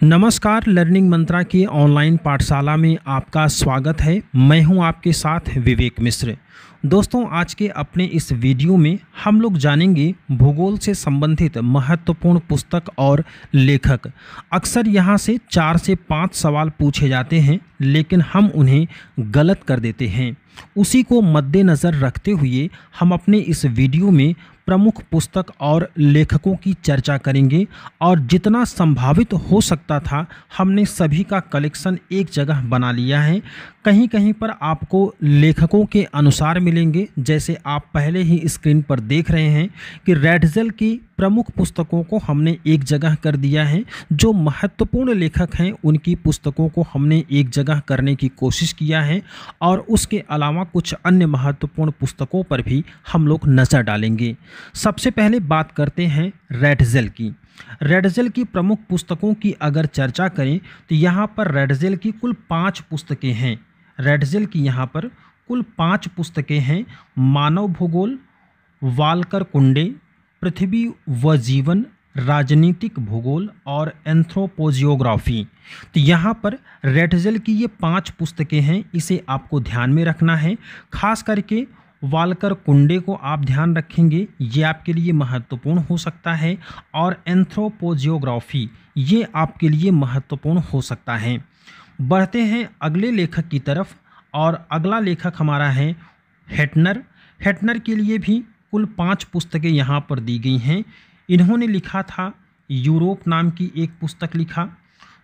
नमस्कार, लर्निंग मंत्रा की ऑनलाइन पाठशाला में आपका स्वागत है। मैं हूं आपके साथ विवेक मिश्र। दोस्तों, आज के अपने इस वीडियो में हम लोग जानेंगे भूगोल से संबंधित महत्वपूर्ण पुस्तक और लेखक। अक्सर यहां से 4 से 5 सवाल पूछे जाते हैं, लेकिन हम उन्हें गलत कर देते हैं। उसी को मद्देनज़र रखते हुए हम अपने इस वीडियो में प्रमुख पुस्तक और लेखकों की चर्चा करेंगे और जितना संभावित हो सकता था हमने सभी का कलेक्शन एक जगह बना लिया है। कहीं कहीं पर आपको लेखकों के अनुसार मिलेंगे, जैसे आप पहले ही स्क्रीन पर देख रहे हैं कि रेडज़ेल की प्रमुख पुस्तकों को हमने एक जगह कर दिया है। जो महत्वपूर्ण लेखक हैं उनकी पुस्तकों को हमने एक जगह करने की कोशिश किया है और उसके अलावा कुछ अन्य महत्वपूर्ण पुस्तकों पर भी हम लोग नज़र डालेंगे। सबसे पहले बात करते हैं रेडज़ेल की। रेडज़ेल की प्रमुख पुस्तकों की अगर चर्चा करें तो यहाँ पर रेडज़ेल की कुल 5 पुस्तकें हैं। रेडज़ेल की यहाँ पर कुल 5 पुस्तकें हैं। मानव भूगोल, वाल्कर कुंडे, पृथ्वी व जीवन, राजनीतिक भूगोल और एंथ्रोपोजियोग्राफी। तो यहाँ पर रेडज़ेल की ये 5 पुस्तकें हैं, इसे आपको ध्यान में रखना है। खास करके वाल्कर कुंडे को आप ध्यान रखेंगे, ये आपके लिए महत्वपूर्ण हो सकता है, और एंथ्रोपोजियोग्राफी ये आपके लिए महत्वपूर्ण हो सकता है। बढ़ते हैं अगले लेखक की तरफ, और अगला लेखक हमारा है हेटनर। हेटनर के लिए भी कुल 5 पुस्तकें यहाँ पर दी गई हैं। इन्होंने लिखा था यूरोप नाम की एक पुस्तक लिखा।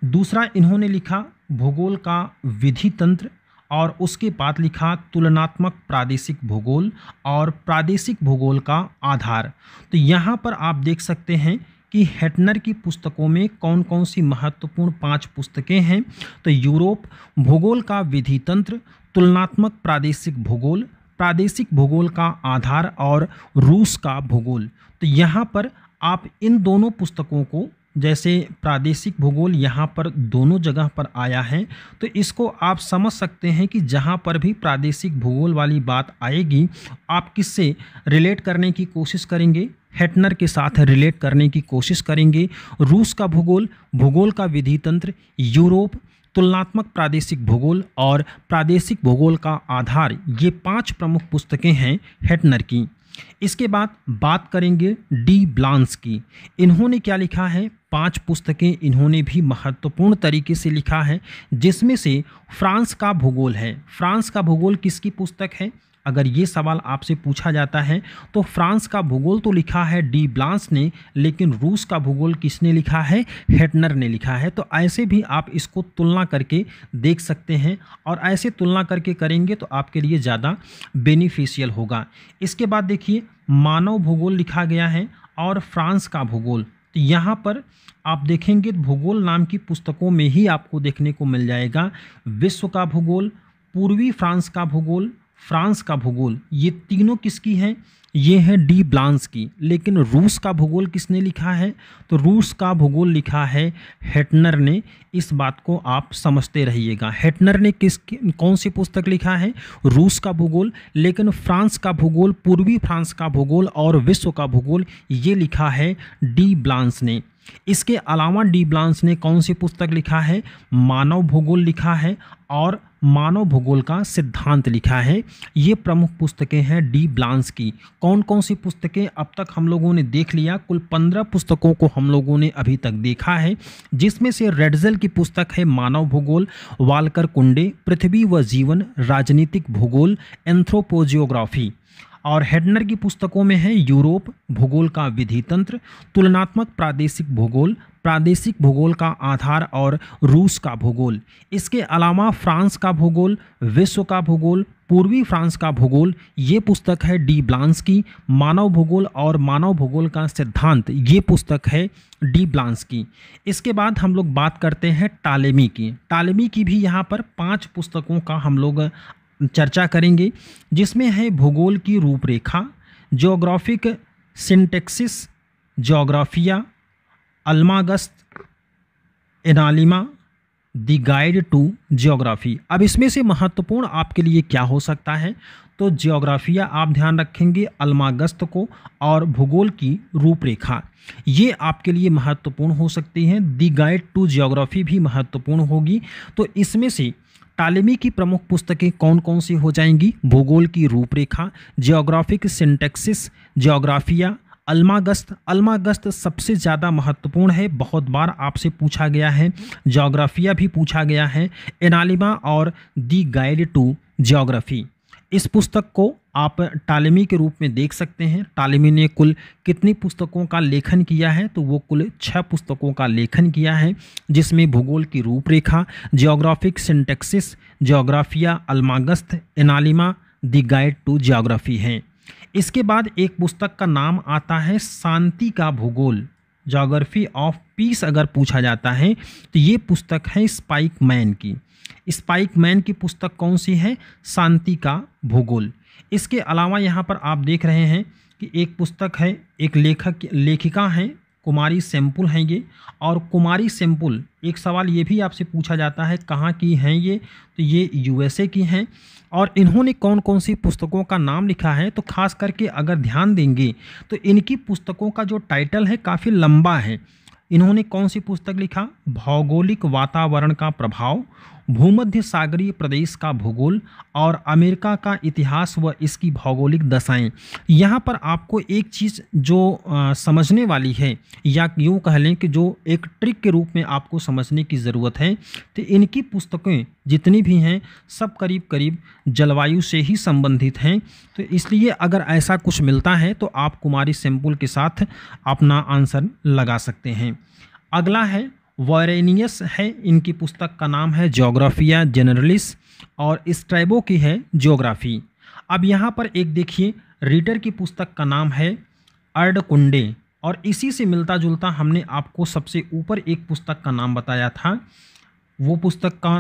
दूसरा इन्होंने लिखा भूगोल का विधि तंत्र, और उसके बाद लिखा तुलनात्मक प्रादेशिक भूगोल और प्रादेशिक भूगोल का आधार। तो यहाँ पर आप देख सकते हैं कि हेटनर की पुस्तकों में कौन कौन सी महत्वपूर्ण 5 पुस्तकें हैं। तो यूरोप, भूगोल का विधि तंत्र, तुलनात्मक प्रादेशिक भूगोल, प्रादेशिक भूगोल का आधार और रूस का भूगोल। तो यहाँ पर आप इन दोनों पुस्तकों को, जैसे प्रादेशिक भूगोल यहाँ पर दोनों जगह पर आया है, तो इसको आप समझ सकते हैं कि जहाँ पर भी प्रादेशिक भूगोल वाली बात आएगी आप किससे रिलेट करने की कोशिश करेंगे, हेटनर के साथ रिलेट करने की कोशिश करेंगे। रूस का भूगोल, भूगोल का विधि तंत्र, यूरोप, तुलनात्मक प्रादेशिक भूगोल और प्रादेशिक भूगोल का आधार, ये 5 प्रमुख पुस्तकें हैं हेटनर की। इसके बाद बात करेंगे डी ब्लांस की। इन्होंने क्या लिखा है? 5 पुस्तकें इन्होंने भी महत्वपूर्ण तरीके से लिखा है, जिसमें से फ्रांस का भूगोल है। फ्रांस का भूगोल किसकी पुस्तक है? अगर ये सवाल आपसे पूछा जाता है तो फ्रांस का भूगोल तो लिखा है डी ब्लांस ने, लेकिन रूस का भूगोल किसने लिखा है? हेटनर ने लिखा है। तो ऐसे भी आप इसको तुलना करके देख सकते हैं, और ऐसे तुलना करके करेंगे तो आपके लिए ज़्यादा बेनिफिशियल होगा। इसके बाद देखिए, मानव भूगोल लिखा गया है और फ्रांस का भूगोल। तो यहाँ पर आप देखेंगे भूगोल नाम की पुस्तकों में ही आपको देखने को मिल जाएगा विश्व का भूगोल, पूर्वी फ्रांस का भूगोल, फ्रांस का भूगोल। ये तीनों किसकी हैं? ये है डी ब्लांस की। लेकिन रूस का भूगोल किसने लिखा है? तो रूस का भूगोल लिखा है हेटनर ने। इस बात को आप समझते रहिएगा। हेटनर ने कौन सी पुस्तक लिखा है? रूस का भूगोल। लेकिन फ्रांस का भूगोल, पूर्वी फ्रांस का भूगोल और विश्व का भूगोल ये लिखा है डी ब्लांस ने। इसके अलावा डी ब्लांस ने कौन सी पुस्तक लिखा है? मानव भूगोल लिखा है और मानव भूगोल का सिद्धांत लिखा है। ये प्रमुख पुस्तकें हैं डी ब्लांस की। कौन कौन सी पुस्तकें अब तक हम लोगों ने देख लिया? कुल 15 पुस्तकों को हम लोगों ने अभी तक देखा है, जिसमें से रेडज़ेल की पुस्तक है मानव भूगोल, वाल्कर कुंडे, पृथ्वी व जीवन, राजनीतिक भूगोल, एंथ्रोपोजियोग्राफी। और हेटनर की पुस्तकों में है यूरोप, भूगोल का विधि तंत्र, तुलनात्मक प्रादेशिक भूगोल, प्रादेशिक भूगोल का आधार और रूस का भूगोल। इसके अलावा फ्रांस का भूगोल, विश्व का भूगोल, पूर्वी फ्रांस का भूगोल, ये पुस्तक है डी ब्लांस की। मानव भूगोल और मानव भूगोल का सिद्धांत, ये पुस्तक है डी ब्लांस की। इसके बाद हम लोग बात करते हैं टालेमी की। टालेमी की भी यहाँ पर 5 पुस्तकों का हम लोग चर्चा करेंगे, जिसमें है भूगोल की रूपरेखा, Geographic Syntaxis, Geographia, Almagest, एनालिमा, the guide to geography. अब इसमें से महत्वपूर्ण आपके लिए क्या हो सकता है, तो जियोग्राफिया आप ध्यान रखेंगे, अल्मागस्त को, और भूगोल की रूपरेखा, ये आपके लिए महत्वपूर्ण हो सकती हैं। द गाइड टू जियोग्राफी भी महत्वपूर्ण होगी। तो इसमें से टालेमी की प्रमुख पुस्तकें कौन कौन सी हो जाएंगी, भूगोल की रूपरेखा, जियोग्राफिक सिंटैक्सिस, जियोग्राफिया, अल्मागस्त सबसे ज़्यादा महत्वपूर्ण है, बहुत बार आपसे पूछा गया है, जियोग्राफिया भी पूछा गया है, एनालिमा और द गाइड टू जियोग्राफी। इस पुस्तक को आप टालेमी के रूप में देख सकते हैं। टालेमी ने कुल कितनी पुस्तकों का लेखन किया है, तो वो कुल 6 पुस्तकों का लेखन किया है, जिसमें भूगोल की रूपरेखा, geographic syntaxis, Geographia, Almagest, एनालिमा, the guide to geography हैं। इसके बाद एक पुस्तक का नाम आता है शांति का भूगोल, ज्योग्राफी ऑफ पीस अगर पूछा जाता है तो ये पुस्तक है स्पाइक मैन की। स्पाइक मैन की पुस्तक कौन सी है, शांति का भूगोल। इसके अलावा यहाँ पर आप देख रहे हैं कि एक पुस्तक है, एक लेखिका हैं कुमारी सेम्पुल हैं ये, और कुमारी सेम्पुल, एक सवाल ये भी आपसे पूछा जाता है कहाँ की हैं ये, तो ये यूएसए की हैं। और इन्होंने कौन कौन सी पुस्तकों का नाम लिखा है, तो खास करके अगर ध्यान देंगे तो इनकी पुस्तकों का जो टाइटल है काफ़ी लंबा है। इन्होंने कौन सी पुस्तक लिखा, भौगोलिक वातावरण का प्रभाव, भूमध्य सागरीय प्रदेश का भूगोल, और अमेरिका का इतिहास व इसकी भौगोलिक दशाएं। यहाँ पर आपको एक चीज़ जो समझने वाली है, या यूँ कह लें कि जो एक ट्रिक के रूप में आपको समझने की ज़रूरत है, तो इनकी पुस्तकें जितनी भी हैं सब करीब करीब जलवायु से ही संबंधित हैं। तो इसलिए अगर ऐसा कुछ मिलता है तो आप कुमारी सेम्पुल के साथ अपना आंसर लगा सकते हैं। अगला है वॉरेनियस है, इनकी पुस्तक का नाम है ज्योग्राफिया जनरलिस, और स्ट्रैबो की है ज्योग्राफी। अब यहाँ पर एक देखिए, रीटर की पुस्तक का नाम है अर्डकुंडे, और इसी से मिलता जुलता हमने आपको सबसे ऊपर एक पुस्तक का नाम बताया था, वो पुस्तक का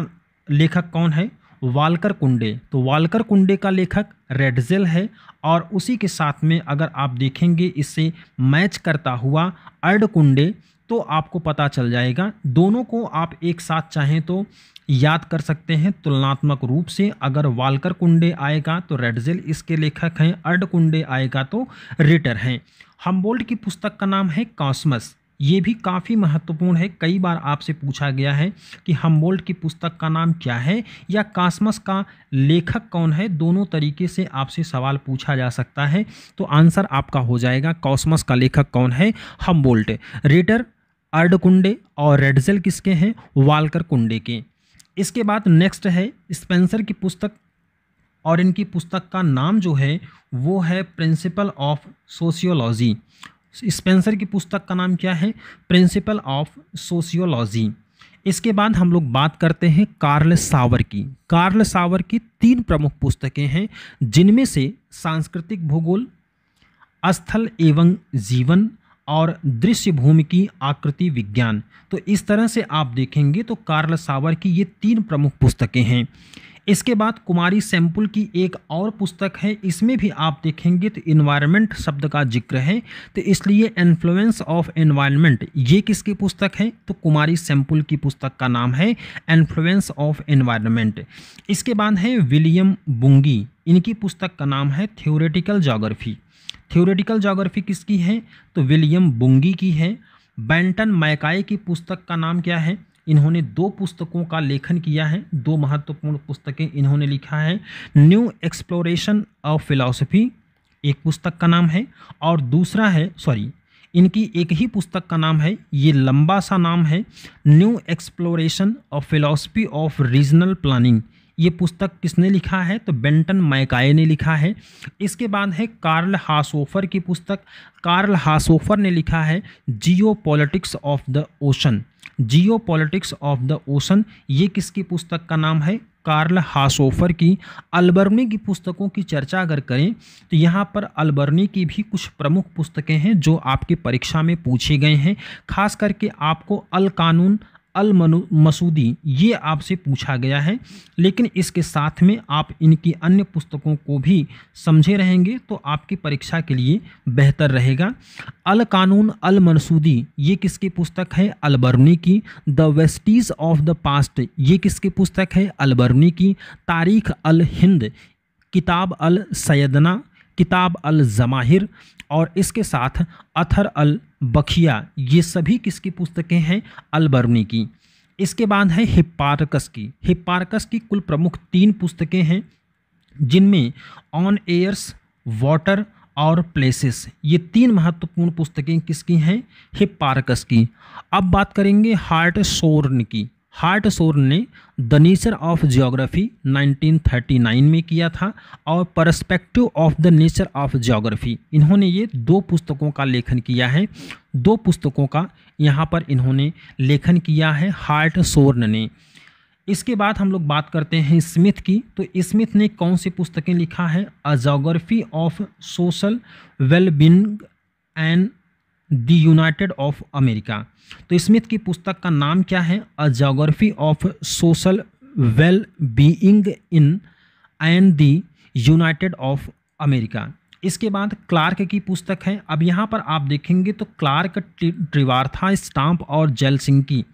लेखक कौन है, वाल्कर कुंडे। तो वाल्कर कुंडे का लेखक रेडजेल है, और उसी के साथ में अगर आप देखेंगे इससे मैच करता हुआ अर्डकुंडे, तो आपको पता चल जाएगा। दोनों को आप एक साथ चाहें तो याद कर सकते हैं तुलनात्मक रूप से। अगर वाल्कर कुंडे आएगा तो रेडजेल इसके लेखक हैं, अर्डकुंडे आएगा तो रिटर हैं। हम्बोल्ट की पुस्तक का नाम है कॉस्मस, ये भी काफ़ी महत्वपूर्ण है। कई बार आपसे पूछा गया है कि हम्बोल्ट की पुस्तक का नाम क्या है या कॉस्मस का लेखक कौन है, दोनों तरीके से आपसे सवाल पूछा जा सकता है। तो आंसर आपका हो जाएगा कॉस्मस का लेखक कौन है, हम्बोल्ट। रिटर, अर्डकुंडे और रेडजेल किसके हैं, वाल्कर कुंडे के। इसके बाद नेक्स्ट है स्पेंसर की पुस्तक, और इनकी पुस्तक का नाम जो है वो है प्रिंसिपल ऑफ सोशियोलॉजी। स्पेंसर की पुस्तक का नाम क्या है, प्रिंसिपल ऑफ सोशियोलॉजी। इसके बाद हम लोग बात करते हैं कार्ल सावर की। कार्ल सावर की 3 प्रमुख पुस्तकें हैं, जिनमें से सांस्कृतिक भूगोल, स्थल एवं जीवन, और दृश्य भूमि की आकृति विज्ञान। तो इस तरह से आप देखेंगे तो कार्ल सावर की ये 3 प्रमुख पुस्तकें हैं। इसके बाद कुमारी सेम्पुल की एक और पुस्तक है, इसमें भी आप देखेंगे तो इन्वायरमेंट शब्द का जिक्र है, तो इसलिए इन्फ्लुएंस ऑफ एनवायरनमेंट, ये किसकी पुस्तक है, तो कुमारी सेम्पुल की पुस्तक का नाम है इन्फ्लुएंस ऑफ एनवायरनमेंट। इसके बाद है विलियम बुंगी, इनकी पुस्तक का नाम है थ्योरेटिकल ज्योग्राफी। थ्योरेटिकल ज्योग्राफी किसकी है, तो विलियम बुंगी की है। बेंटन मैकाई की पुस्तक का नाम क्या है, इन्होंने 2 पुस्तकों का लेखन किया है, 2 महत्वपूर्ण पुस्तकें इन्होंने लिखा है। न्यू एक्सप्लोरेशन ऑफ फिलॉसफी एक पुस्तक का नाम है, और दूसरा है इनकी एक ही पुस्तक का नाम है, ये लंबा सा नाम है, new exploration of philosophy of regional planning. ये पुस्तक किसने लिखा है, तो बेंटन मैकाई ने लिखा है। इसके बाद है कार्ल हासोफर की पुस्तक। कार्ल हासोफर ने लिखा है geopolitics of the ocean. Jio politics of the ocean, ये किसकी पुस्तक का नाम है, कार्ल हासोफर की। अल्बर्नी की पुस्तकों की चर्चा अगर करें तो यहाँ पर अल्बर्नी की भी कुछ प्रमुख पुस्तकें हैं जो आपकी परीक्षा में पूछे गए हैं। खास करके आपको अल कानून, अल मसूदी, ये आपसे पूछा गया है, लेकिन इसके साथ में आप इनकी अन्य पुस्तकों को भी समझे रहेंगे तो आपकी परीक्षा के लिए बेहतर रहेगा। अल कानून अल मनसूदी, ये किसकी पुस्तक है? अल बर्नी की। The Vestige of the past, ये किसकी पुस्तक है? अल बर्नी की। तारीख अल हिंद, किताब अल सैयदना, किताब अल जमाहिर, और इसके साथ अथर अल बखिया, ये सभी किसकी पुस्तकें हैं? अल बर्नी की। इसके बाद है हिप्पारकस की। हिप्पारकस की कुल प्रमुख 3 पुस्तकें हैं, जिनमें ऑन एयर्स, वाटर और प्लेसेस, ये 3 महत्वपूर्ण पुस्तकें किसकी हैं? हिप्पारकस की। अब बात करेंगे हार्टशोर्न की। हार्टशोर्न ने द नेचर ऑफ ज्योग्राफी 1939 में किया था, और perspective of the nature of geography, इन्होंने ये 2 पुस्तकों का लेखन किया है। 2 पुस्तकों का यहाँ पर इन्होंने लेखन किया है हार्टशोर्न ने। इसके बाद हम लोग बात करते हैं स्मिथ की। तो स्मिथ ने कौन सी पुस्तकें लिखा है? A geography of social wellbeing and the United of America. तो स्मिथ की पुस्तक का नाम क्या है? A geography of social well being in and the United of America. इसके बाद क्लार्क की पुस्तक है। अब यहाँ पर आप देखेंगे तो क्लार्क, ट्रिवार्था, स्टाम्प और जेलसिंकी,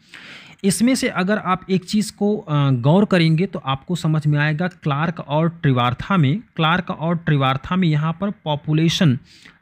इसमें से अगर आप एक चीज़ को गौर करेंगे तो आपको समझ में आएगा। क्लार्क और ट्रिवार्था में यहाँ पर पॉपुलेशन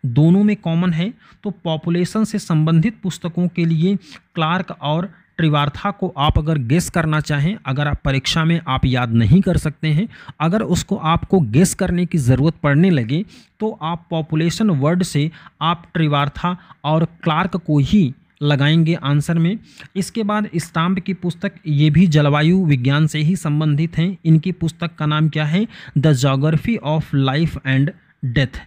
दोनों में कॉमन है, तो पॉपुलेशन से संबंधित पुस्तकों के लिए क्लार्क और ट्रिवार्था को आप अगर गेस करना चाहें, अगर आप परीक्षा में आप याद नहीं कर सकते हैं, अगर उसको आपको गेस करने की ज़रूरत पड़ने लगे तो आप पॉपुलेशन वर्ड से आप ट्रिवार्था और क्लार्क को ही लगाएंगे आंसर में। इसके बाद स्टाम्प की पुस्तक, ये भी जलवायु विज्ञान से ही संबंधित हैं। इनकी पुस्तक का नाम क्या है? The geography of life and death.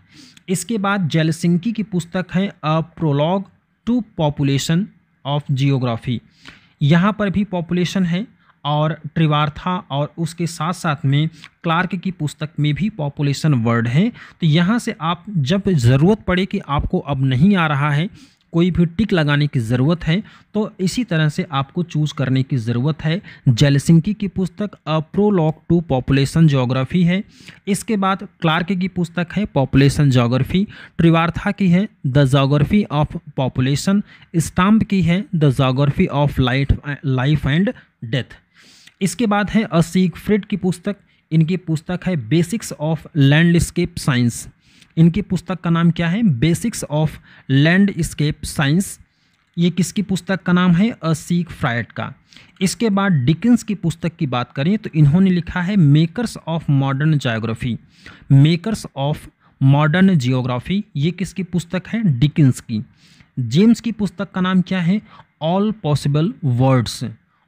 इसके बाद जेलसिंकी की पुस्तक है a prologue to population of geography, यहाँ पर भी पॉपुलेशन है, और ट्रिवार्था और उसके साथ साथ में क्लार्क की पुस्तक में भी पॉपुलेशन वर्ड है। तो यहाँ से आप जब ज़रूरत पड़े कि आपको अब नहीं आ रहा है, कोई भी टिक लगाने की ज़रूरत है, तो इसी तरह से आपको चूज़ करने की ज़रूरत है। जेलसिंकी की पुस्तक अ प्रोलॉग टू पॉपुलेशन ज्योग्राफी है। इसके बाद क्लार्क की पुस्तक है पॉपुलेशन ज्योग्राफी, ट्रिवार्था की है the geography of population, Stamp की है the geography of life and death. इसके बाद है अ सिगफ्रिड की पुस्तक, इनकी पुस्तक है बेसिक्स ऑफ लैंडस्केप साइंस। इनकी पुस्तक का नाम क्या है? Basics of landscape science. ये किसकी पुस्तक का नाम है? अ सिगफ्राइड का। इसके बाद डिकिंस की पुस्तक की बात करें तो इन्होंने लिखा है makers of modern geography. Makers of modern geography, ये किसकी पुस्तक है? डिकिंस की। जेम्स की पुस्तक का नाम क्या है? All possible words.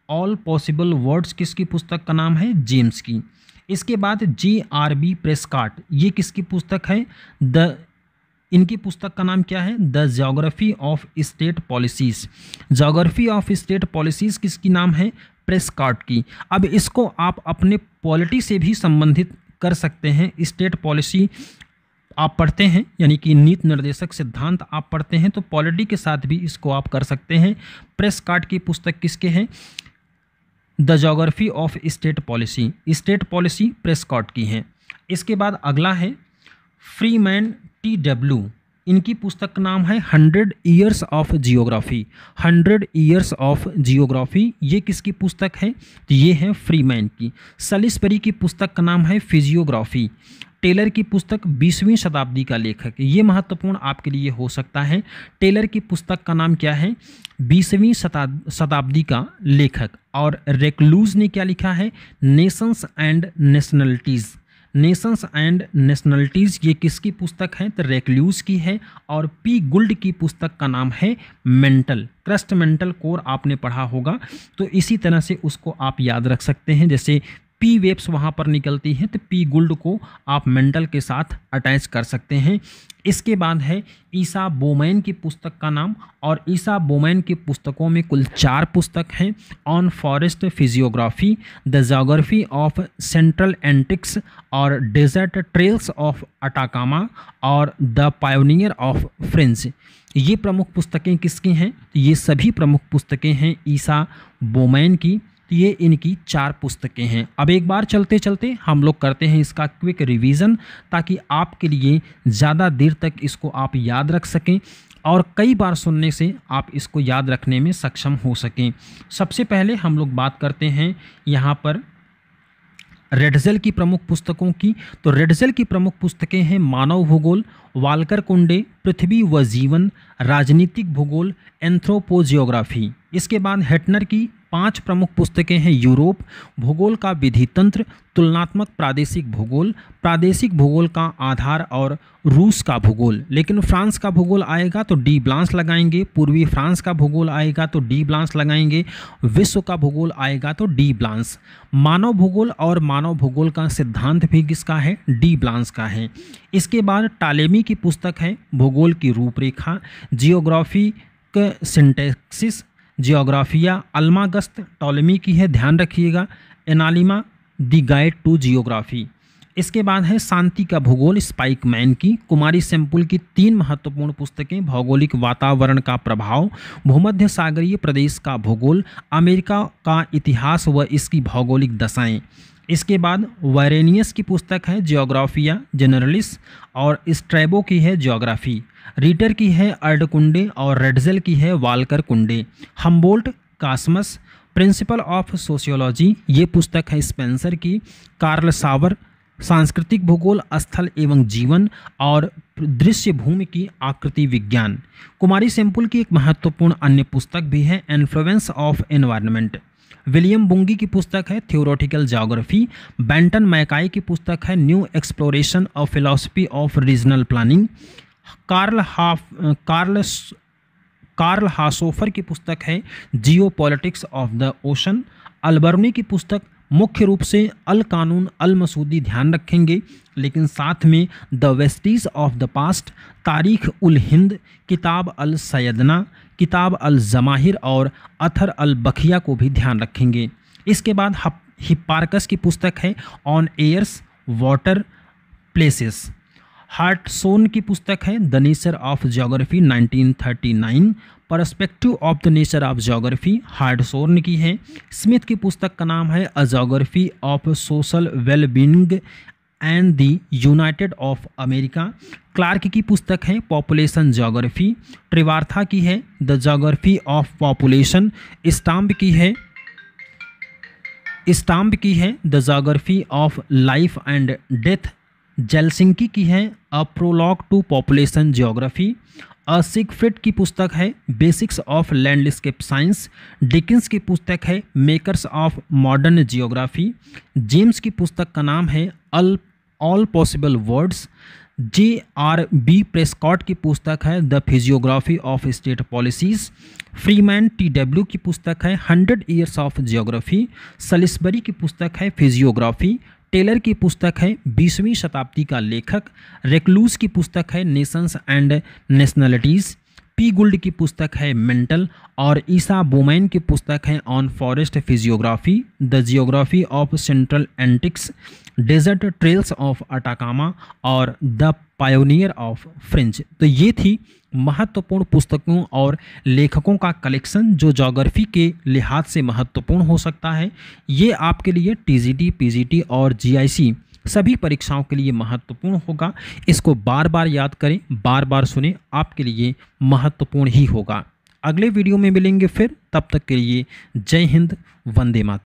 All possible words किसकी पुस्तक का नाम है? जेम्स की। इसके बाद G.R.B. प्रेस्कॉट, ये किसकी पुस्तक है? इनकी पुस्तक का नाम क्या है? The geography of state policies. Geography of state policies किसकी नाम है? प्रेस्कॉट की। अब इसको आप अपने पॉलिटी से भी संबंधित कर सकते हैं। स्टेट पॉलिसी आप पढ़ते हैं, यानी कि नीति निर्देशक सिद्धांत आप पढ़ते हैं, तो पॉलिटी के साथ भी इसको आप कर सकते हैं। प्रेस्कॉट की पुस्तक किसके हैं? The geography of state policy. State policy Prescott की है। इसके बाद अगला है फ्रीमैन T.W. इनकी पुस्तक का नाम है 100 years of geography. 100 years of geography, ये किसकी पुस्तक है? तो ये है फ्रीमैन की। सलिसबरी की पुस्तक का नाम है फिजियोग्राफी। टेलर की पुस्तक 20वीं शताब्दी का लेखक, ये महत्वपूर्ण आपके लिए हो सकता है। टेलर की पुस्तक का नाम क्या है? 20वीं शताब्दी का लेखक। और रेक्लूज ने क्या लिखा है? Nations and nationalities. Nations and nationalities, ये किसकी पुस्तक है? तो रेक्लूज की है। और पी गुल्ड की पुस्तक का नाम है मेंटल। क्रस्ट मेंटल कोर आपने पढ़ा होगा, तो इसी तरह से उसको आप याद रख सकते हैं। जैसे पी वेव्स वहाँ पर निकलती हैं, तो पी गोल्ड को आप मेंटल के साथ अटैच कर सकते हैं। इसके बाद है ईसा बोमैन की पुस्तक का नाम, और ईसा बोमैन की पुस्तकों में कुल 4 पुस्तक हैं। On forest physiography, the geography of central antics और डेजर्ट ट्रेल्स ऑफ अटाकामा और द पायोनियर ऑफ फ्रेंच। ये प्रमुख पुस्तकें किसकी हैं? ये सभी प्रमुख पुस्तकें हैं ईसा बोमैन की। तो ये इनकी 4 पुस्तकें हैं। अब एक बार चलते चलते हम लोग करते हैं इसका क्विक रिवीजन, ताकि आपके लिए ज़्यादा देर तक इसको आप याद रख सकें और कई बार सुनने से आप इसको याद रखने में सक्षम हो सकें। सबसे पहले हम लोग बात करते हैं यहाँ पर रेडज़ेल की प्रमुख पुस्तकों की। तो रेडज़ेल की प्रमुख पुस्तकें हैं मानव भूगोल, वाल्कर कुंडे, पृथ्वी व जीवन, राजनीतिक भूगोल, एंथ्रोपोजियोग्राफी। इसके बाद हेटनर की 5 प्रमुख पुस्तकें हैं यूरोप, भूगोल का विधि तंत्र, तुलनात्मक प्रादेशिक भूगोल, प्रादेशिक भूगोल का आधार और रूस का भूगोल। लेकिन फ्रांस का भूगोल आएगा तो डी ब्लांस लगाएंगे, पूर्वी फ्रांस का भूगोल आएगा तो डी ब्लांस लगाएंगे, विश्व का भूगोल आएगा तो डी ब्लांस। मानव भूगोल और मानव भूगोल का सिद्धांत भी किसका है? डी ब्लांस का है। इसके बाद टालेमी की पुस्तक है भूगोल की रूपरेखा, जियोग्राफिक सिंटैक्सिस, जियोग्राफिया अल्मागस्त टॉलेमी की है, ध्यान रखिएगा। एनालिमा द गाइड टू जियोग्राफी। इसके बाद है शांति का भूगोल स्पाइकमैन की। कुमारी सेम्पुल की 3 महत्वपूर्ण पुस्तकें, भौगोलिक वातावरण का प्रभाव, भूमध्य सागरीय प्रदेश का भूगोल, अमेरिका का इतिहास व इसकी भौगोलिक दशाएं। इसके बाद वायरेनियस की पुस्तक है जियोग्राफिया जनरलिस और स्ट्रैबो की है जियोग्राफी। रीटर की है अर्डकुंडे और रेडज़ेल की है वाल्कर कुंडे। हम्बोल्ट कास्मस प्रिंसिपल ऑफ सोशियोलॉजी, ये पुस्तक है स्पेंसर की। कार्ल सावर सांस्कृतिक भूगोल, स्थल एवं जीवन और दृश्य भूमि की आकृति विज्ञान। कुमारी सेम्पुल की एक महत्वपूर्ण अन्य पुस्तक भी है इन्फ्लुएंस ऑफ एनवायरनमेंट। विलियम बुंगी की पुस्तक है थियोरेटिकल ज्योग्राफी। बेंटन मैकाई की पुस्तक है new exploration of philosophy of regional planning. Karl Haushofer की पुस्तक है geopolitics of the ocean. अलबर्नी की पुस्तक मुख्य रूप से अल कानून अल मसूदी ध्यान रखेंगे, लेकिन साथ में the Vestige of the past, तारीख उल हिंद, किताब अल सैयदना, किताब अल जमाहिर और अथर अल बखिया को भी ध्यान रखेंगे। इसके बाद हिप्पार्कस की पुस्तक है on airs water places. Hartshorne की पुस्तक है the nature of geography 1939। Perspective of the nature of geography Hartshorne की है। स्मिथ की पुस्तक का नाम है a geography of social wellbeing and the United of America. Clark की पुस्तक है पॉपुलेशन ज्योग्राफी। ट्रिवार्था की है the geography of population. Stamp की है the geography of life and death. Zelinsky की है a prologue to population geography. Siegfried की पुस्तक है basics of landscape science. Dickens की पुस्तक है makers of modern geography. James की पुस्तक का नाम है all possible words. JRB Prescott की पुस्तक है the physiography of state policies. Freeman TW की पुस्तक है 100 ईयर्स ऑफ जियोग्राफी। सलिसबरी की पुस्तक है फिजियोग्राफी। टेलर की पुस्तक है 20वीं शताब्दी का लेखक। रेक्लूस की पुस्तक है नेशंस एंड नेशनलिटीज़। पी गुल्ड की पुस्तक है मेंटल। और ईसा बोमैन की पुस्तक है on forest physiography, the geography of central Andes, desert trails of Atacama और द पायोनियर ऑफ फ्रेंच। तो ये थी महत्वपूर्ण पुस्तकों और लेखकों का कलेक्शन जो ज्योग्राफी के लिहाज से महत्वपूर्ण हो सकता है। ये आपके लिए TGT, PGT और GIC सभी परीक्षाओं के लिए महत्वपूर्ण होगा। इसको बार बार याद करें, बार बार सुने, आपके लिए महत्वपूर्ण ही होगा। अगले वीडियो में मिलेंगे फिर, तब तक के लिए जय हिंद, वंदे मातरम।